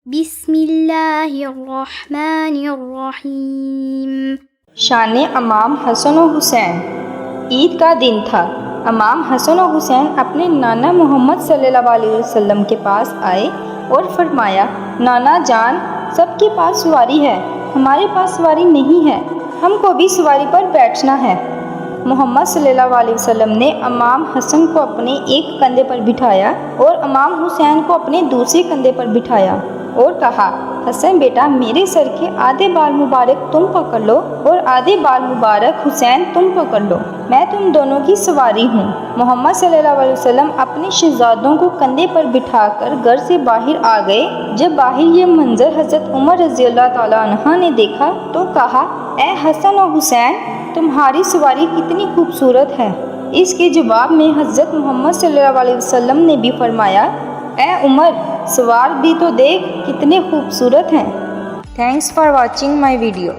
بسم اللہ الرحمن الرحیم۔ شان امام حسن و حسین۔ عید کا دن تھا۔ امام حسن و حسین اپنے نانا محمد صلی اللہ علیہ وسلم کے پاس آئے اور فرمایا، نانا جان، سب کے پاس سواری ہے، ہمارے پاس سواری نہیں ہے، ہم کو بھی سواری پر بیٹھنا ہے۔ محمد صلی اللہ علیہ وسلم نے امام حسن کو اپنے ایک کندھے پر بٹھایا اور امام حسین کو اپنے دوسرے کندھے پر بٹھایا اور کہا، حسن بیٹا، میرے سر کے آدھے بال مبارک تم پکڑ لو اور آدھے بال مبارک حسین تم پکڑ لو، میں تم دونوں کی سواری ہوں۔ محمد صلی اللہ علیہ وسلم اپنے شہزادوں کو کندھے پر بٹھا کر گھر سے باہر آ گئے۔ جب باہر یہ منظر حضرت عمر رضی اللہ تعالیٰ عنہ نے دیکھا تو کہا، اے حسن و حسین، تمہاری سواری کتنی خوبصورت ہے۔ اس کے جواب میں حضرت محمد صلی اللہ علیہ وسلم نے بھی فرمایا، اے عمر، سوار بھی تو دیکھ کتنے خوبصورت ہیں۔ Thanks for watching my video.